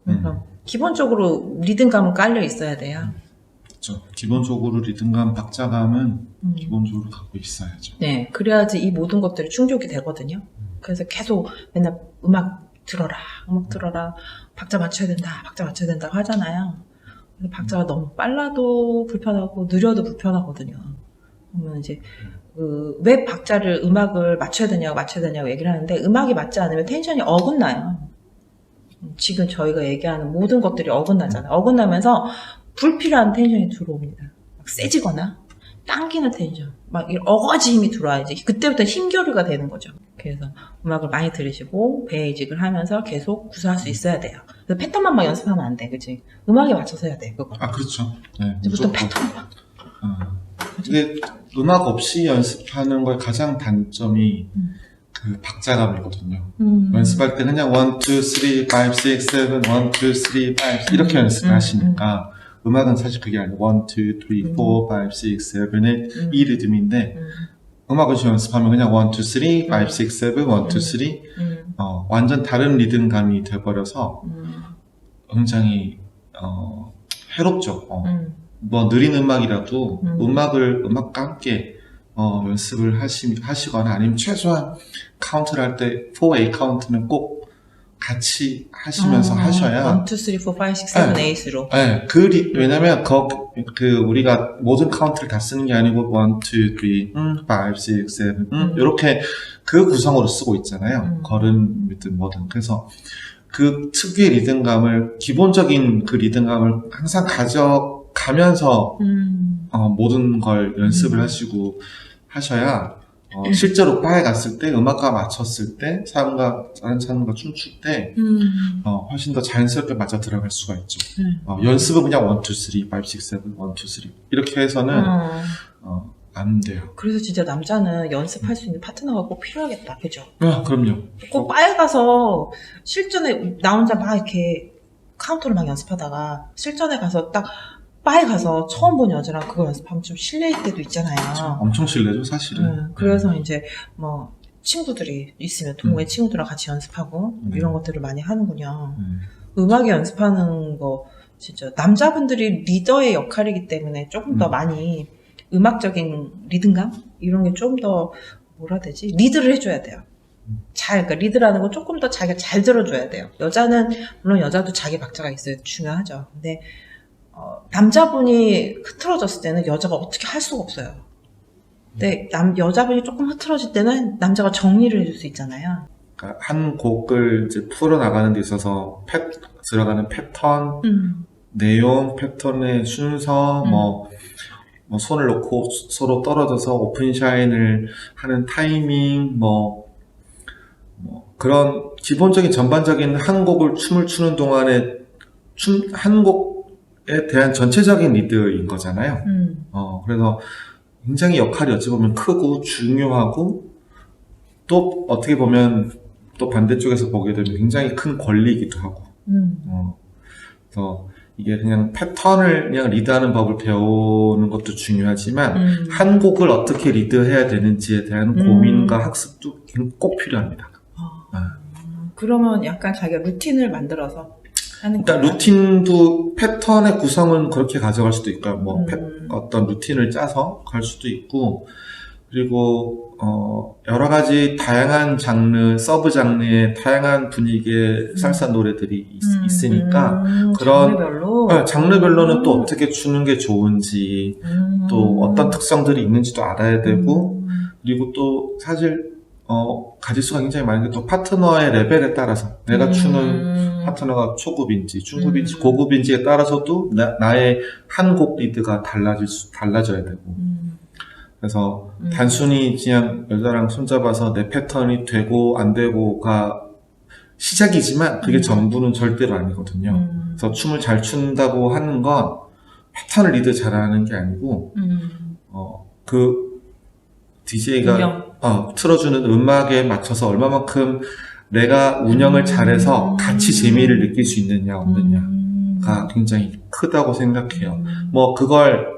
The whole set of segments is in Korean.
그래서 기본적으로 리듬감은 깔려 있어야 돼요. 그렇죠. 기본적으로 리듬감, 박자감은 기본적으로 갖고 있어야죠. 네, 그래야지 이 모든 것들이 충족이 되거든요. 그래서 계속 맨날 음악 들어라, 박자 맞춰야 된다 하잖아요. 근데 박자가 너무 빨라도 불편하고 느려도 불편하거든요. 그러면 이제 왜 박자를 음악을 맞춰야 되냐고 얘기를 하는데 음악이 맞지 않으면 텐션이 어긋나요. 지금 저희가 얘기하는 모든 것들이 어긋나잖아요. 어긋나면서 불필요한 텐션이 들어옵니다. 막 세지거나 당기는 텐션, 막 어거지 힘이 들어와야지 그때부터 힘겨루가 되는 거죠. 그래서 음악을 많이 들으시고 베이직을 하면서 계속 구사할 수 있어야 돼요. 그래서 패턴만 막 연습하면 안 돼, 그치? 음악에 맞춰서 해야 돼, 그거. 아, 그렇죠. 네, 보통 패턴만. 근데 음악 없이 연습하는 걸 가장 단점이 그 박자감이거든요. 연습할 때 그냥 1, 2, 3, 5, 6, 7, 1, 2, 3, 5 이렇게 연습을 하시니까 음악은 사실 그게 아니고 1, 2, 3, 4, 5, 6, 7, 8의 이 리듬인데 음악을 연습하면 그냥 1, 2, 3, 5, 6, 7, 1, 2, 3 완전 다른 리듬감이 돼버려서 굉장히 해롭죠. 뭐 느린 음악이라도 음악과 함께 연습을 하시거나 아니면 최소한 카운트를 할 때 4A 카운트는 꼭 같이 하시면서 하셔야 1, 2, 3, 4, 5, 6, 7, 8으로. 네, 왜냐면 우리가 모든 카운트를 다 쓰는 게 아니고 1, 2, 3, 5, 6, 7, 이렇게 그 구성으로 쓰고 있잖아요. 걸음이든 뭐든. 그래서 그 특유의 리듬감을, 기본적인 그 리듬감을 항상 가져가면서 모든 걸 연습을 하시고 하셔야 실제로 바에 갔을 때 음악과 맞췄을 때 다른 사람과 춤출 때 훨씬 더 자연스럽게 맞아 들어갈 수가 있죠. 연습은 그냥 1, 2, 3, 5, 6, 7, 1, 2, 3 이렇게 해서는 안 돼요. 그래서 진짜 남자는 연습할 수 있는 파트너가 꼭 필요하겠다, 그죠? 그럼요. 꼭 바에 가서 실전에 나 혼자 막 이렇게 카운터를 막 연습하다가 실전에 가서 딱 바에 가서 처음 본 여자랑 그거 연습하면 좀 실례일 때도 있잖아요. 엄청 실례죠, 사실은. 그래서 이제 뭐 친구들이 있으면 동호회 친구들이랑 같이 연습하고 이런 것들을 많이 하는군요. 음악에 연습하는 거 진짜 남자분들이 리더의 역할이기 때문에 조금 더 많이 음악적인 리듬감 이런 게 좀 더 뭐라 해야 되지? 리드를 해줘야 돼요. 그러니까 리드라는 건 조금 더 자기가 잘 들어줘야 돼요. 여자는 물론 여자도 자기 박자가 있어요. 중요하죠. 근데 남자분이 흐트러졌을 때는 여자가 어떻게 할 수가 없어요. 근데 여자분이 조금 흐트러질 때는 남자가 정리를 해줄 수 있잖아요. 그러니까 한 곡을 이제 풀어나가는 데 있어서 들어가는 패턴, 내용, 패턴의 순서, 뭐 손을 놓고 서로 떨어져서 오픈샤인을 하는 타이밍, 그런 기본적인 전반적인 한 곡을 춤을 추는 동안에 한 곡에 대한 전체적인 리드인 거잖아요. 그래서 굉장히 역할이 어찌 보면 크고 중요하고 또 어떻게 보면 또 반대쪽에서 보게 되면 굉장히 큰 권리이기도 하고 그래서 이게 그냥 패턴을 그냥 리드하는 법을 배우는 것도 중요하지만 한 곡을 어떻게 리드해야 되는지에 대한 고민과 학습도 꼭 필요합니다. 그러면 약간 자기가 루틴을 만들어서 하는 일단 거예요? 루틴도 패턴의 구성은 그렇게 가져갈 수도 있고요. 어떤 루틴을 짜서 갈 수도 있고 그리고 여러 가지 다양한 장르, 서브 장르의 다양한 분위기의 살사 노래들이 있으니까 그런 장르별로는 또 어떻게 추는 게 좋은지 또 어떤 특성들이 있는지도 알아야 되고 그리고 또 사실 가질 수가 굉장히 많은 게 또 파트너의 레벨에 따라서 내가 추는 파트너가 초급인지 중급인지 고급인지에 따라서도 나의 한 곡 리드가 달라져야 되고 그래서 단순히 그냥 여자랑 손잡아서 내 패턴이 되고 안 되고가 시작이지만 그게 전부는 절대로 아니거든요. 그래서 춤을 잘 춘다고 하는 건 패턴을 리드 잘하는 게 아니고 그 DJ가 틀어주는 음악에 맞춰서 얼마만큼 내가 운영을 잘해서 같이 재미를 느낄 수 있느냐 없느냐가 굉장히 크다고 생각해요. 뭐 그걸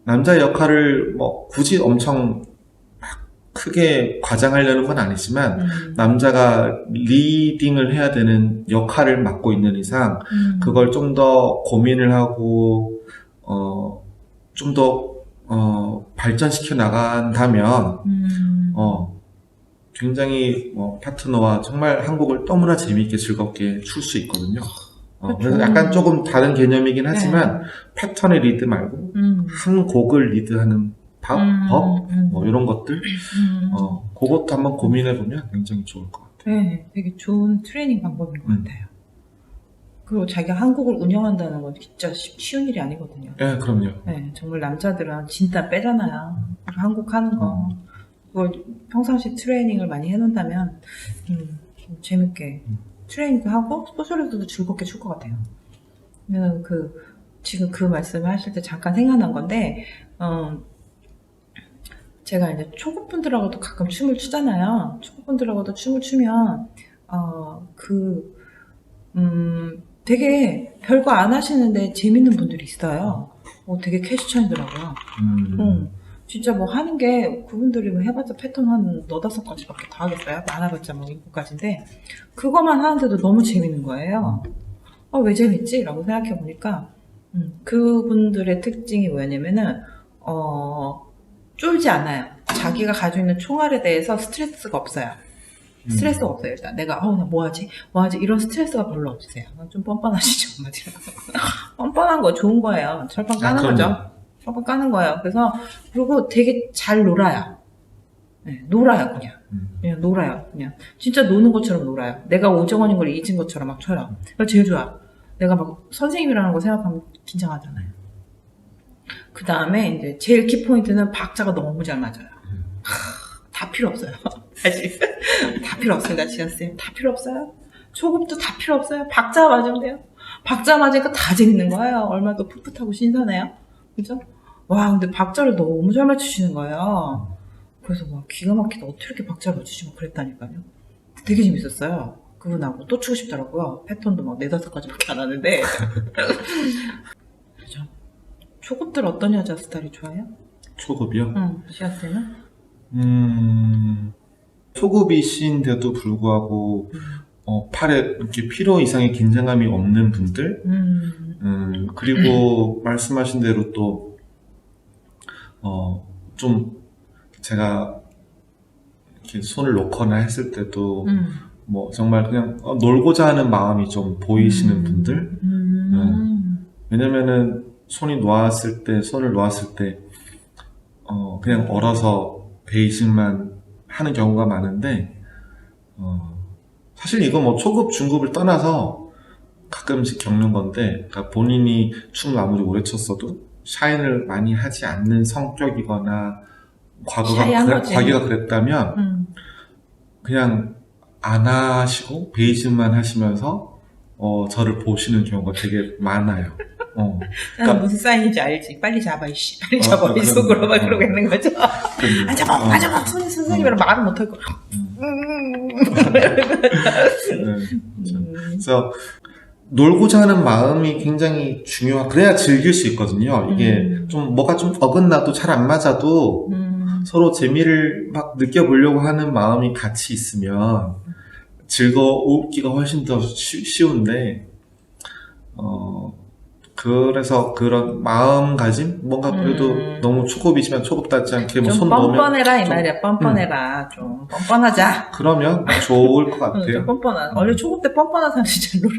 남자의 역할을 뭐 굳이 엄청 크게 과장하려는 건 아니지만 남자가 리딩을 해야 되는 역할을 맡고 있는 이상 그걸 좀 더 고민을 하고 좀 더 발전시켜 나간다면 굉장히 파트너와 정말 한국을 너무나 재미있게 즐겁게 출 수 있거든요. 그래서 약간 조금 다른 개념이긴 하지만 패턴의 리드 말고 한 곡을 리드하는 법? 이런 것들 그것도 한번 고민해보면 굉장히 좋을 것 같아요. 네, 되게 좋은 트레이닝 방법인 것 같아요. 그리고 자기가 한국을 운영한다는 건 진짜 쉬운 일이 아니거든요. 네, 그럼요. 네, 정말 남자들은 진짜 빼잖아요. 한국 하는 거. 그걸 평상시 트레이닝을 많이 해놓는다면 재밌게 트레이닝도 하고 소셜에서도 즐겁게 출 것 같아요. 그래서 지금 그 말씀을 하실 때 잠깐 생각난 건데 제가 이제 초급분들하고도 가끔 춤을 추잖아요. 초급분들하고도 춤을 추면 되게 별거 안 하시는데 재밌는 분들이 있어요. 되게 캐시천이더라고요. 진짜 뭐 하는 게 그분들이 뭐 해봤자 패턴 한 4-5가지밖에 더 하겠어요? 많아봤자 뭐 7가지인데 그거만 하는데도 너무 재밌는 거예요. 왜 재밌지? 라고 생각해보니까 그분들의 특징이 뭐냐면은 쫄지 않아요. 자기가 가지고 있는 총알에 대해서 스트레스가 없어요. 스트레스가 없어요. 일단 내가 나 뭐하지 이런 스트레스가 별로 없으세요. 좀 뻔뻔하시죠. 뻔뻔한 거 좋은 거예요. 철판 까는 거죠. 철판 까는 거예요. 그리고 되게 잘 놀아요. 네, 놀아요. 그냥 놀아요. 그냥 진짜 노는 것처럼 놀아요. 내가 오정원인 걸 잊은 것처럼 막 쳐요. 그래서 제일 좋아. 내가 막 선생님이라는 거 생각하면 긴장하잖아요. 그 다음에 이제 제일 키포인트는 박자가 너무 잘 맞아요. 다 필요 없어요. 사실 다 필요 없습니다. 지아쌤 다 필요 없어요. 초급도 다 필요 없어요. 박자 맞으면 돼요. 박자 맞으니까 다 재밌는 거예요. 얼마나 또 풋풋하고 신선해요. 그죠? 와 근데 박자를 너무 잘 맞추시는 거예요. 그래서 막 기가 막히다. 어떻게 이렇게 박자를 맞추시면 그랬다니까요. 되게 재밌었어요. 그분하고 또 추고 싶더라고요. 패턴도 막 4-5가지밖에 안 하는데 그죠? 초급들 어떤 여자 스타일이 좋아요? 초급이요? 지아쌤은? 초급이신데도 불구하고 팔에 이렇게 필요 이상의 긴장감이 없는 분들 그리고 말씀하신 대로 또 좀 제가 이렇게 손을 놓거나 했을 때도 뭐 정말 그냥 놀고자 하는 마음이 좀 보이시는 분들 왜냐면은 손을 놓았을 때 그냥 얼어서 베이직만 하는 경우가 많은데 사실 이거 뭐 초급 중급을 떠나서 가끔씩 겪는 건데 그러니까 본인이 춤을 아무리 오래 췄어도 샤인을 많이 하지 않는 성격이거나 과거가 그랬다면 그냥 안 하시고 베이직만 하시면서 저를 보시는 경우가 되게 많아요. 그러니까 무슨 사인인지 알지. 빨리 잡아 이씨. 빨리 잡아 이 속으로 막 그러고 있는 거죠. 안 잡아 선생님이랑 말을 못할 거야. 그래서 놀고자 하는 마음이 굉장히 그래야 즐길 수 있거든요. 이게 좀 뭐가 좀 어긋나도 잘 안 맞아도 서로 재미를 막 느껴보려고 하는 마음이 같이 있으면 즐거우기가 훨씬 더 쉬운데 그래서 그런 마음가짐? 뭔가 그래도 너무 초급이지만 초급답지 않게 뭐 손 놓으면 뻔뻔해라 이 말이야. 뻔뻔해라. 좀 뻔뻔하자. 그러면 좋을 것 같아요. 좀 뻔뻔한. 원래 초급 때 뻔뻔한 사람이 잘 놀아.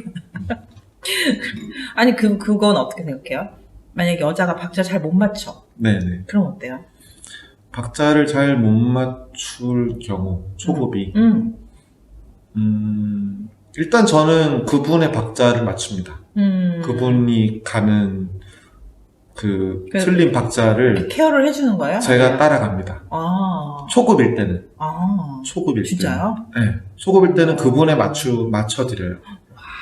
아니 그건 어떻게 생각해요? 만약에 여자가 박자 잘 못 맞춰. 네네. 그럼 어때요? 박자를 잘 못 맞출 경우 초급이 일단 저는 그분의 박자를 맞춥니다. 그분이 가는 틀린 박자를 케어를 해주는 거예요? 제가 따라갑니다. 초급일 때는. 초급일 진짜요? 때는. 네. 초급일 때는 그분에 맞춰드려요.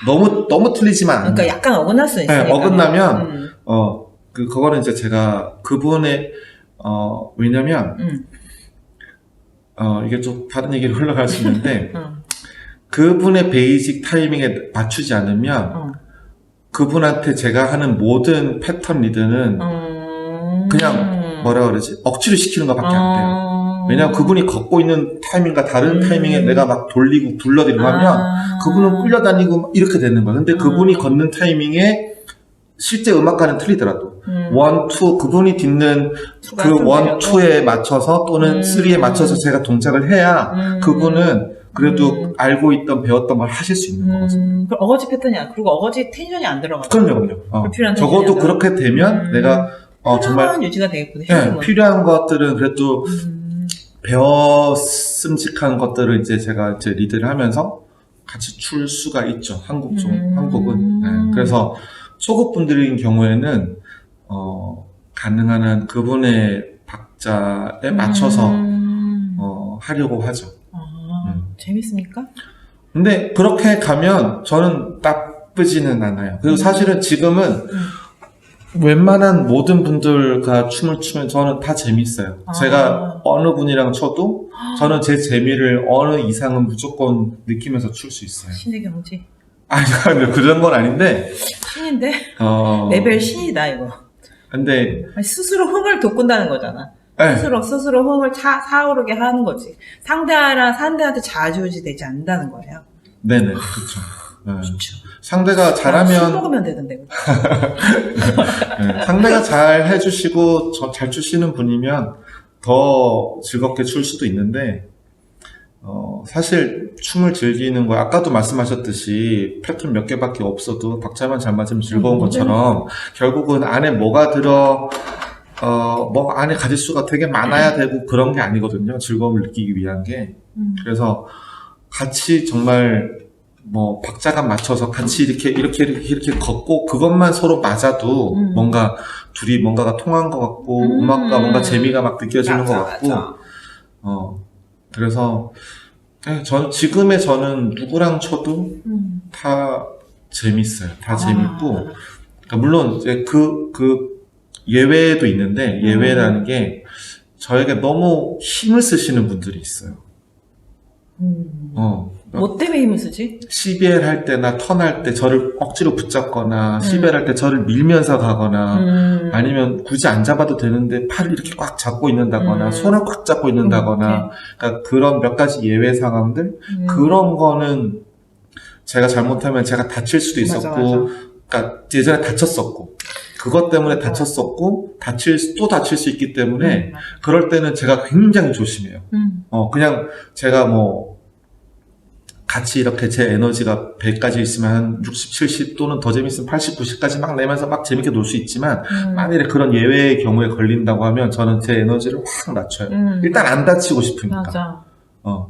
너무 틀리지만 않아요. 그러니까 약간 어긋날 수 있으니까. 네, 어긋나면, 그거는 이제 제가 그분의, 왜냐면, 이게 좀 다른 얘기로 흘러갈 수 있는데, 그분의 베이직 타이밍에 맞추지 않으면, 그분한테 제가 하는 모든 패턴 리드는 그냥 억지로 시키는 것밖에 안 돼요. 왜냐면 그분이 걷고 있는 타이밍과 다른 타이밍에 내가 막 돌리고 굴러들이고 하면 그분은 끌려다니고 막 이렇게 되는 거야. 근데 그분이 걷는 타이밍에 실제 음악과는 틀리더라도 원, 투, 그분이 딛는 그 원, 투에 맞춰서 또는 쓰리에 맞춰서 제가 동작을 해야 그분은 그래도 알고 있던 배웠던 걸 하실 수 있는 거거든요. 그럼 어거지 패턴이 그리고 어거지 텐션이 안 들어가죠. 그럼요. 불필요한 적어도 텐션이 그렇게 되면 내가 정말 유지가 되겠군요. 네, 필요한 것들은 그래도 배웠음직한 것들을 이제 제가 이제 리드를 하면서 같이 출 수가 있죠. 한국은. 네, 그래서 초급 분들인 경우에는 가능한 한 그분의 박자에 맞춰서 하려고 하죠. 재밌습니까? 근데 그렇게 가면 저는 나쁘지는 않아요. 그리고 사실은 지금은 웬만한 모든 분들과 춤을 추면 저는 다 재밌어요. 제가 어느 분이랑 쳐도 저는 제 재미를 어느 이상은 무조건 느끼면서 출 수 있어요. 신의 경지. 아니요, 그런 건 아닌데. 신인데? 레벨 신이다, 이거. 근데. 스스로 흥을 돋군다는 거잖아. 네. 스스로 흥을 사오르게 하는 거지. 상대한테 좌지우지 되지 않는다는 거예요. 네네, 그렇죠. 상대가 잘하면. 술 먹으면 되던데. 네, 상대가 잘 해주시고, 잘 추시는 분이면 더 즐겁게 출 수도 있는데, 사실 춤을 즐기는 거 아까도 말씀하셨듯이 패턴 몇 개밖에 없어도 박자만 잘 맞으면 즐거운 것처럼 결국은 안에 뭐가 들어 뭐 안에 가짓수가 되게 많아야 되고 그런 게 아니거든요. 즐거움을 느끼기 위한 게. 그래서 같이 정말 뭐 박자감 맞춰서 같이 이렇게 걷고 그것만 서로 맞아도 뭔가 둘이 뭔가가 통한 것 같고 음악과 뭔가 재미가 막 느껴지는 것 같고 그래서 저는 누구랑 쳐도 다 재밌어요. 다 재밌고 그러니까 물론 이제 그 예외도 있는데 예외라는 게 저에게 너무 힘을 쓰시는 분들이 있어요. 뭐 때문에 힘을 쓰지? CBL 할 때나 턴 할 때 저를 억지로 붙잡거나 CBL 할 때 저를 밀면서 가거나 아니면 굳이 안 잡아도 되는데 팔을 이렇게 꽉 잡고 있는다거나 손을 꽉 잡고 있는다거나 그러니까 그런 몇 가지 예외 상황들 그런 거는 제가 잘못하면 제가 다칠 수도 있었고 맞아. 그러니까 예전에 다쳤었고 그것 때문에 다쳤었고 또 다칠 수 있기 때문에 그럴 때는 제가 굉장히 조심해요. 그냥 제가 뭐 같이 이렇게 제 에너지가 100까지 있으면 한 60, 70 또는 더 재밌으면 80, 90까지 막 내면서 막 재밌게 놀 수 있지만 만일에 그런 예외의 경우에 걸린다고 하면 저는 제 에너지를 확 낮춰요. 일단 안 다치고 싶으니까. 맞아.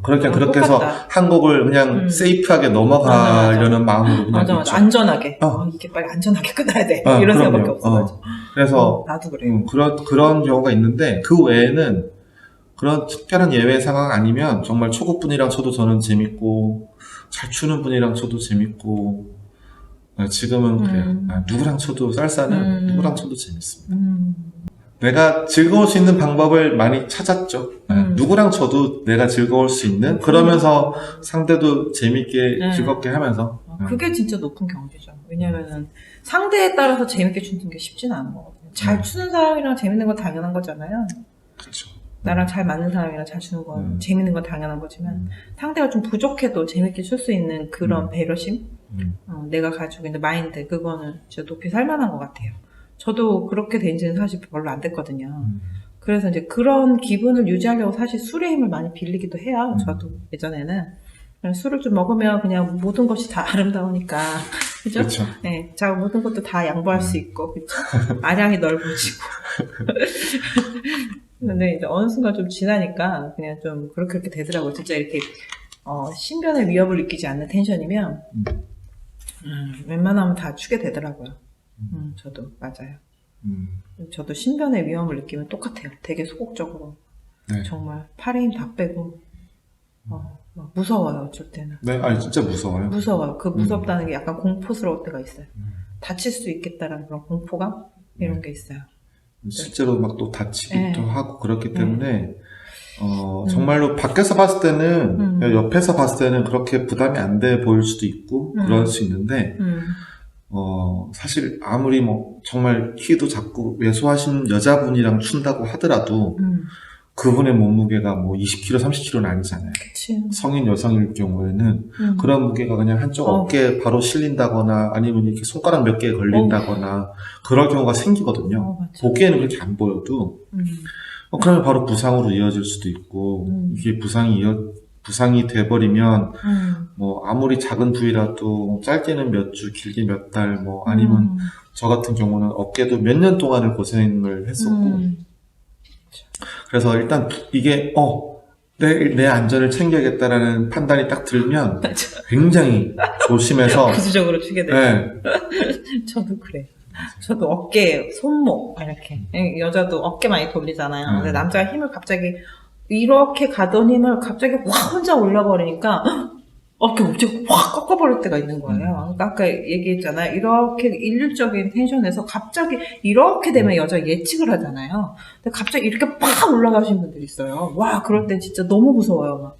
그렇게 해서 한 곡을 그냥 세이프하게 넘어가려는 마음으로 그냥 맞아. 안전하게. 이게 빨리 안전하게 끝나야 돼. 이런 생각밖에 없어. 그래서 나도 그래. 그런 경우가 있는데 그 외에는 그런 특별한 예외 상황 아니면 정말 초급 분이랑 쳐도 저는 재밌고 잘 추는 분이랑 쳐도 재밌고 지금은 그래요. 누구랑 쳐도 쌀쌀은 누구랑 쳐도 재밌습니다. 내가 즐거울 수 있는 방법을 많이 찾았죠. 누구랑 쳐도 내가 즐거울 수 있는 그러면서 상대도 재밌게 즐겁게 하면서 그게 진짜 높은 경지죠. 왜냐면은 상대에 따라서 재밌게 추는 게 쉽지는 않은 거거든요. 잘 추는 사람이랑 재밌는 건 당연한 거잖아요. 그렇죠. 나랑 잘 맞는 사람이랑 잘 추는 건 재밌는 건 당연한 거지만 상대가 좀 부족해도 재밌게 출 수 있는 그런 배려심 내가 가지고 있는 마인드 그거는 진짜 높이 살만한 것 같아요. 저도 그렇게 된 지는 사실 별로 안 됐거든요. 그래서 이제 그런 기분을 유지하려고 사실 술의 힘을 많이 빌리기도 해요. 저도 예전에는 술을 좀 먹으면 그냥 모든 것이 다 아름다우니까 그죠? 그렇죠. 네, 자 모든 것도 다 양보할 수 있고 그렇죠? 아량이 넓어지고 근데 이제 어느 순간 좀 지나니까 그냥 좀 그렇게 되더라고요. 진짜 이렇게 신변의 위협을 느끼지 않는 텐션이면 웬만하면 다 추게 되더라고요. 저도 맞아요. 저도 신변의 위험을 느끼면 똑같아요. 되게 소극적으로 네. 정말 팔에 힘 다 빼고 막 무서워요. 어쩔 때는. 네, 아니 진짜 무서워요. 무서워요. 그 무섭다는 게 약간 공포스러울 때가 있어요. 다칠 수 있겠다라는 그런 공포감 이런 게 있어요. 실제로 막 또 다치기도 하고 그렇기 때문에 정말로 밖에서 봤을 때는 옆에서 봤을 때는 그렇게 부담이 안 돼 보일 수도 있고 그럴 수 있는데 사실 아무리 뭐 정말 키도 작고 왜소하신 여자분이랑 춘다고 하더라도 그분의 몸무게가 뭐 20kg, 30kg는 아니잖아요. 그치. 성인 여성일 경우에는 그런 무게가 그냥 한쪽 어깨에 바로 실린다거나 아니면 이렇게 손가락 몇 개 걸린다거나 그럴 경우가 생기거든요. 맞아. 보기에는 그렇게 안 보여도 그러면 바로 부상으로 이어질 수도 있고 이게 부상이 돼버리면 뭐 아무리 작은 부위라도 짧게는 몇 주, 길게 몇 달, 뭐 아니면 저 같은 경우는 어깨도 몇 년 동안을 고생을 했었고 그래서 일단 이게 내 안전을 챙겨야겠다라는 판단이 딱 들면 굉장히 조심해서 부수적으로 치게 돼요. 네. 저도 그래. 저도 어깨, 손목 이렇게 여자도 어깨 많이 돌리잖아요. 근데 남자가 힘을 갑자기 이렇게 가던 힘을 갑자기 확 혼자 올려버리니까 어깨 갑자기 확 꺾어버릴 때가 있는 거예요. 아까 얘기했잖아요. 이렇게 일률적인 텐션에서 갑자기 이렇게 되면 여자 예측을 하잖아요. 근데 갑자기 이렇게 팍 올라가신 분들이 있어요. 와, 그럴 땐 진짜 너무 무서워요.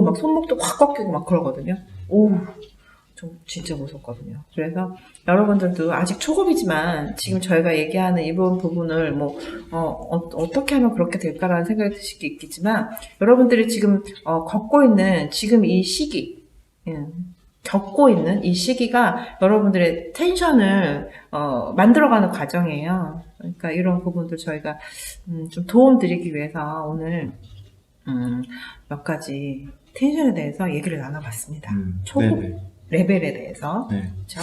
막 손목도 확 꺾이고 막 그러거든요. 좀 진짜 무섭거든요. 그래서 여러분들도 아직 초급이지만 지금 저희가 얘기하는 이 부분을 어떻게 하면 그렇게 될까라는 생각이 드실 게 있겠지만 여러분들이 지금 겪고 있는 지금 이 시기 겪고 있는 이 시기가 여러분들의 텐션을 만들어가는 과정이에요. 그러니까 이런 부분들 저희가 좀 도움 드리기 위해서 오늘 몇 가지 텐션에 대해서 얘기를 나눠봤습니다. 초급 네네. 레벨에 대해서. 네. 그렇죠?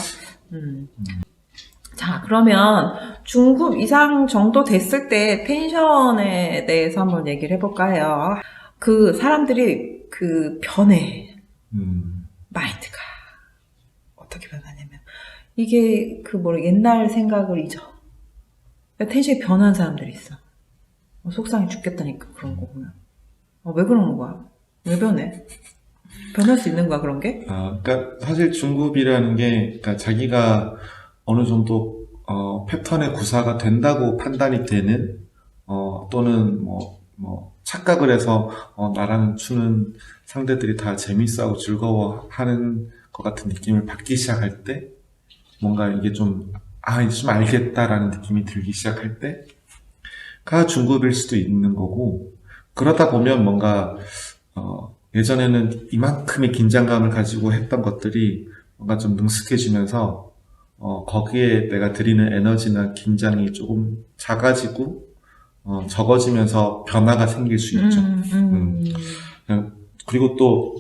자, 그러면 중급 이상 정도 됐을 때 텐션에 대해서 한번 얘기를 해볼까요? 그 사람들이 변해. 마인드가 어떻게 변하냐면 이게 옛날 생각을 잊어. 텐션이 변한 사람들이 있어. 속상해 죽겠다니까 그런 거 보면. 왜 그런 거야? 왜 변해? 변할 수 있는 거야, 그런 게? 그러니까 사실 중급이라는 게, 그러니까 자기가 어느 정도 패턴의 구사가 된다고 판단이 되는, 또는 착각을 해서 나랑 추는 상대들이 다 재밌어하고 즐거워하는 것 같은 느낌을 받기 시작할 때, 뭔가 이게 이제 좀 알겠다라는 느낌이 들기 시작할 때가 중급일 수도 있는 거고, 그러다 보면 뭔가 예전에는 이만큼의 긴장감을 가지고 했던 것들이 뭔가 좀 능숙해지면서 거기에 내가 드리는 에너지나 긴장이 조금 작아지고 적어지면서 변화가 생길 수 있죠. 그리고 또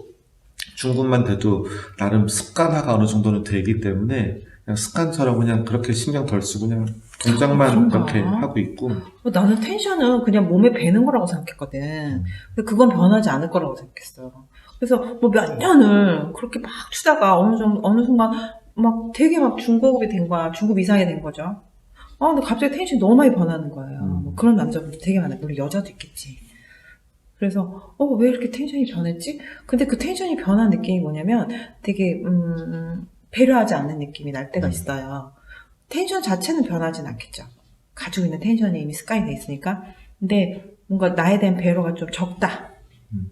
중급만 돼도 나름 습관화가 어느 정도는 되기 때문에 그냥 습관처럼 그냥 그렇게 신경 덜 쓰고 그냥 동작만 그렇게 하고 있고. 나는 텐션은 그냥 몸에 배는 거라고 생각했거든. 근데 그건 변하지 않을 거라고 생각했어. 그래서 몇 년을 그렇게 막 추다가 어느 순간 막 되게 막 중고급이 된 거야. 중급 이상이 된 거죠. 근데 갑자기 텐션이 너무 많이 변하는 거예요. 그런 남자분들 되게 많아요. 물론 여자도 있겠지. 그래서 왜 이렇게 텐션이 변했지? 근데 그 텐션이 변한 느낌이 뭐냐면 되게 배려하지 않는 느낌이 날 때가 있어요. 텐션 자체는 변하진 않겠죠. 가지고 있는 텐션이 이미 습관이 돼 있으니까. 근데 뭔가 나에 대한 배려가 좀 적다.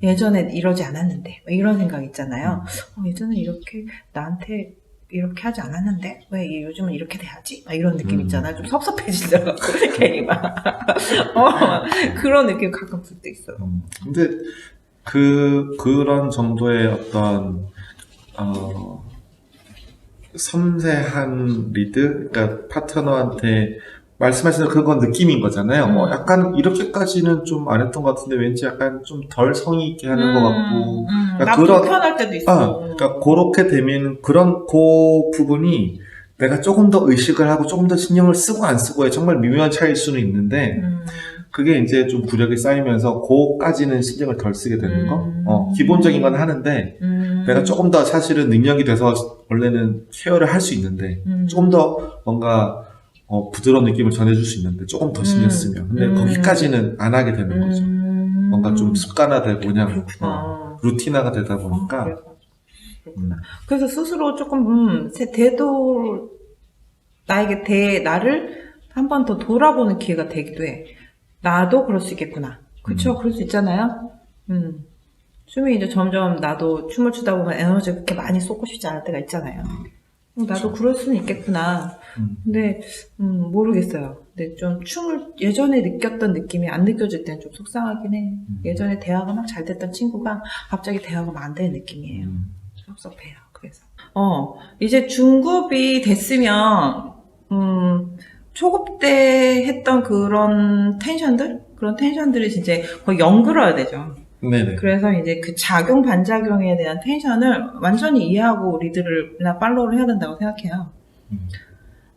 예전에 이러지 않았는데 이런 생각 있잖아요. 예전에 이렇게 나한테 이렇게 하지 않았는데 왜 요즘은 이렇게 돼야지? 막 이런 느낌 있잖아요. 좀 섭섭해지더라고. 괜히 막 그런 느낌 가끔 들 때 있어요. 근데 그런 정도의 어떤 섬세한 리드, 그러니까 파트너한테 말씀하시는 그건 느낌인 거잖아요. 약간 이렇게까지는 좀 안 했던 것 같은데 왠지 약간 좀 덜 성의 있게 하는 것 같고. 그러니까 나 불편할 때도 있어. 그러니까 그렇게 되면 그 부분이 내가 조금 더 의식을 하고 조금 더 신경을 쓰고 안 쓰고의 정말 미묘한 차이일 수는 있는데 그게 이제 좀 구력이 쌓이면서 그거까지는 신경을 덜 쓰게 되는 거. 기본적인 건 하는데 내가 조금 더 사실은 능력이 돼서 원래는 케어를 할 수 있는데 조금 더 뭔가 부드러운 느낌을 전해줄 수 있는데 조금 더 신경 쓰면 근데 거기까지는 안 하게 되는 거죠. 뭔가 좀 습관화되고 그냥 루틴화가 되다 보니까 그래서 스스로 조금 나를 한 번 더 돌아보는 기회가 되기도 해. 나도 그럴 수 있겠구나. 그쵸? 그럴 수 있잖아요. 춤이 이제 점점 나도 춤을 추다 보면 에너지 그렇게 많이 쏟고 싶지 않을 때가 있잖아요. 나도 그럴 수는 있겠구나. 근데 모르겠어요. 근데 좀 춤을 예전에 느꼈던 느낌이 안 느껴질 때는 좀 속상하긴 해. 예전에 대화가 막 잘 됐던 친구가 갑자기 대화가 막 안 되는 느낌이에요. 섭섭해요. 그래서 이제 중급이 됐으면 초급 때 했던 그런 텐션들이 진짜 거의 연그러야 되죠. 네네. 그래서 이제 그 작용 반작용에 대한 텐션을 완전히 이해하고 리드나 팔로우를 해야 된다고 생각해요.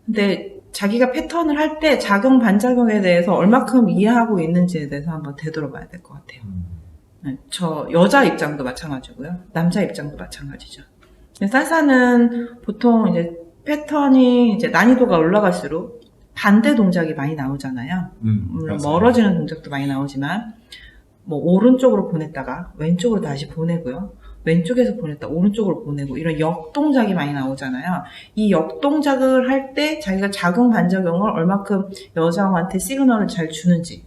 근데 자기가 패턴을 할 때 작용 반작용에 대해서 얼마큼 이해하고 있는지에 대해서 한번 되돌아봐야 될 것 같아요. 네, 저 여자 입장도 마찬가지고요. 남자 입장도 마찬가지죠. 살사는 보통 이제 패턴이 이제 난이도가 올라갈수록 반대 동작이 많이 나오잖아요. 물론 맞아요. 멀어지는 동작도 많이 나오지만 뭐 오른쪽으로 보냈다가 왼쪽으로 다시 보내고요. 왼쪽에서 보냈다 오른쪽으로 보내고 이런 역동작이 많이 나오잖아요. 이 역동작을 할 때 자기가 작용 반작용을 얼마큼 여성한테 시그널을 잘 주는지,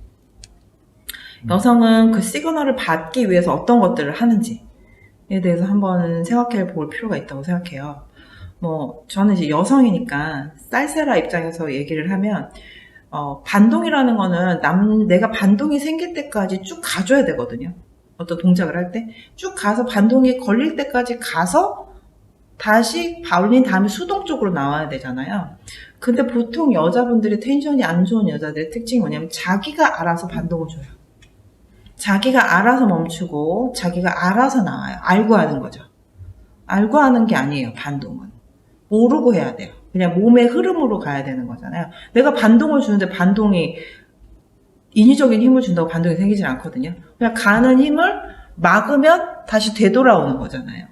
여성은 그 시그널을 받기 위해서 어떤 것들을 하는지에 대해서 한번 생각해 볼 필요가 있다고 생각해요. 뭐 저는 이제 여성이니까 쌀세라 입장에서 얘기를 하면 반동이라는 거는 내가 반동이 생길 때까지 쭉 가줘야 되거든요. 어떤 동작을 할 때 쭉 가서 반동이 걸릴 때까지 가서 다시 올린 다음에 수동 쪽으로 나와야 되잖아요. 근데 보통 여자분들이 텐션이 안 좋은 여자들의 특징이 뭐냐면 자기가 알아서 반동을 줘요. 자기가 알아서 멈추고 자기가 알아서 나와요. 알고 하는 거죠. 알고 하는 게 아니에요. 반동은 모르고 해야 돼요. 그냥 몸의 흐름으로 가야 되는 거잖아요. 내가 반동을 주는데 반동이 인위적인 힘을 준다고 반동이 생기질 않거든요. 그냥 가는 힘을 막으면 다시 되돌아오는 거잖아요.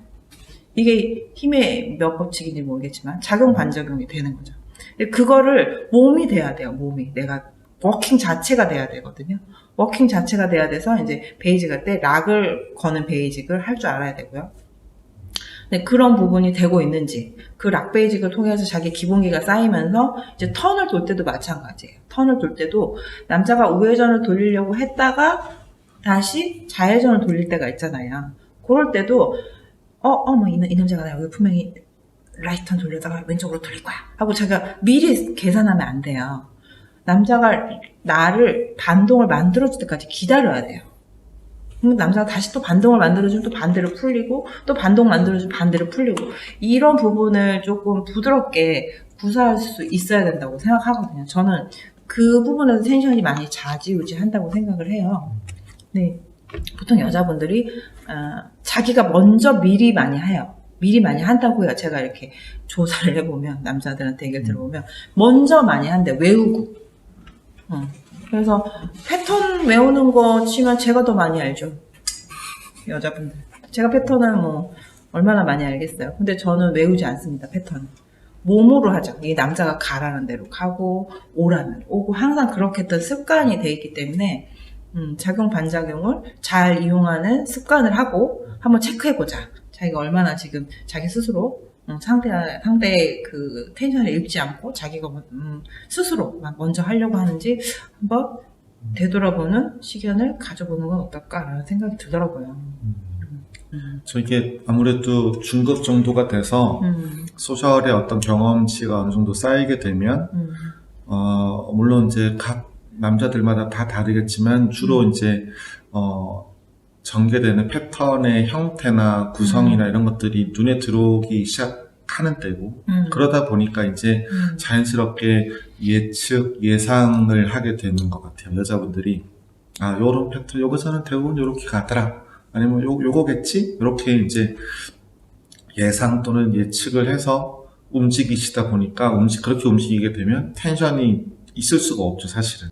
이게 힘의 몇 법칙인지 모르겠지만 작용 반작용이 되는 거죠. 그거를 몸이 돼야 돼요. 몸이 내가 워킹 자체가 돼야 되거든요. 워킹 자체가 돼야 돼서 이제 베이직 할 때 락을 거는 베이직을 할 줄 알아야 되고요. 네, 그런 부분이 되고 있는지, 그 락 베이직을 통해서 자기 기본기가 쌓이면서 이제 턴을 돌 때도 마찬가지예요. 턴을 돌 때도 남자가 우회전을 돌리려고 했다가 다시 좌회전을 돌릴 때가 있잖아요. 그럴 때도 이 남자가 나 여기 분명히 라이트 턴 돌려다가 왼쪽으로 돌릴 거야 하고 자기가 미리 계산하면 안 돼요. 남자가 나를 반동을 만들어줄 때까지 기다려야 돼요. 그럼 남자가 다시 또 반동을 만들어주면 또 반대로 풀리고, 또 반동 만들어주면 반대로 풀리고, 이런 부분을 조금 부드럽게 구사할 수 있어야 된다고 생각하거든요. 저는 그 부분에서 텐션이 많이 좌지우지한다고 생각을 해요. 네, 보통 여자분들이 자기가 먼저 미리 많이 해요. 미리 많이 한다고요. 제가 이렇게 조사를 해보면, 남자들한테 얘기를 들어보면 먼저 많이 한대. 외우고. 그래서 패턴 외우는 거 치면 제가 더 많이 알죠. 여자분들. 제가 패턴을 뭐 얼마나 많이 알겠어요. 근데 저는 외우지 않습니다. 패턴. 몸으로 하죠. 이 남자가 가라는 대로 가고 오라는 오고 항상 그렇게 했던 습관이 돼 있기 때문에 작용 반작용을 잘 이용하는 습관을 하고 한번 체크해보자. 자기가 얼마나 지금 자기 스스로 상대의 그 텐션을 읽지 않고 자기가 스스로 먼저 하려고 하는지 한번 되돌아보는 시간을 가져보는 건 어떨까라는 생각이 들더라고요. 저 이게 아무래도 중급 정도가 돼서 소셜의 어떤 경험치가 어느 정도 쌓이게 되면 물론 이제 각 남자들마다 다 다르겠지만 주로 이제 전개되는 패턴의 형태나 구성이나 이런 것들이 눈에 들어오기 시작하는 때고 그러다 보니까 이제 자연스럽게 예상을 하게 되는 것 같아요. 여자분들이 요런 패턴 요거서는 대부분 요렇게 가더라 아니면 요거겠지? 이렇게 이제 예상 또는 예측을 해서 움직이시다 보니까 그렇게 움직이게 되면 텐션이 있을 수가 없죠. 사실은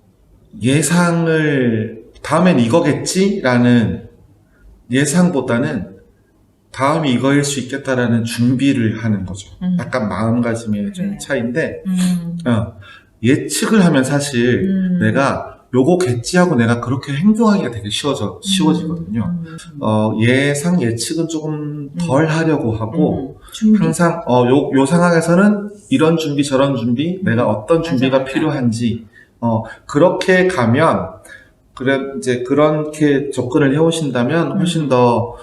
예상을 다음엔 이거겠지? 라는 예상보다는 다음이 이거일 수 있겠다라는 준비를 하는 거죠. 약간 마음가짐의 좀 차이인데 예측을 하면 사실 내가 요거겠지 하고 내가 그렇게 행동하기가 되게 쉬워지거든요. 예상 예측은 조금 덜 하려고 하고 항상 요 상황에서는 이런 준비 저런 준비 내가 어떤 준비가 필요한지 그렇게 가면 이제 그렇게 접근을 해오신다면 훨씬 더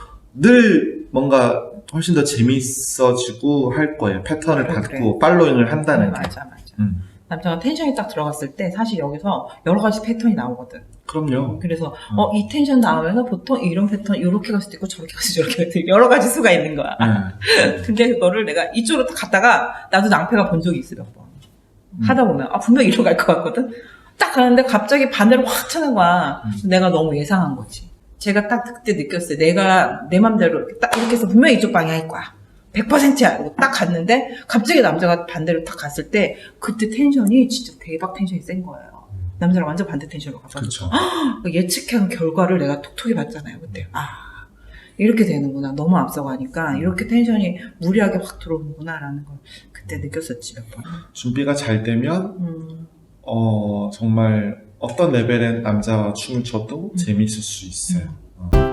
재밌어지고 할 거예요. 패턴을 받고 팔로잉을 한다는 게. 맞아. 남자가 텐션이 딱 들어갔을 때 사실 여기서 여러 가지 패턴이 나오거든. 그럼요. 그래서 이 텐션 다음에는 보통 이런 패턴 이렇게 갈 수도 있고 저렇게 갈 수도 저렇게 갈 수도 있고 여러 가지 수가 있는 거야. 근데 그거를 내가 이쪽으로 딱 갔다가 나도 낭패가 본 적이 있어 몇 번. 하다 보면 분명히 이리로 갈 것 같거든. 딱 가는데 갑자기 반대로 확 차는 거야. 내가 너무 예상한 거지. 제가 딱 그때 느꼈어요. 내가 내 맘대로 이렇게 딱 이렇게 해서 분명히 이쪽 방향일 거야. 100%야. 이러고 딱 갔는데 갑자기 남자가 반대로 딱 갔을 때 그때 텐션이 진짜 대박 텐션이 센 거예요. 남자랑 완전 반대 텐션으로 가서 그렇죠. 예측한 결과를 내가 톡톡히 봤잖아요. 그때 이렇게 되는구나. 너무 앞서가니까 이렇게 텐션이 무리하게 확 들어오는구나 라는 걸 그때 느꼈었지 몇 번. 준비가 잘 되면 정말 어떤 레벨의 남자와 춤을 춰도 재미있을 수 있어요.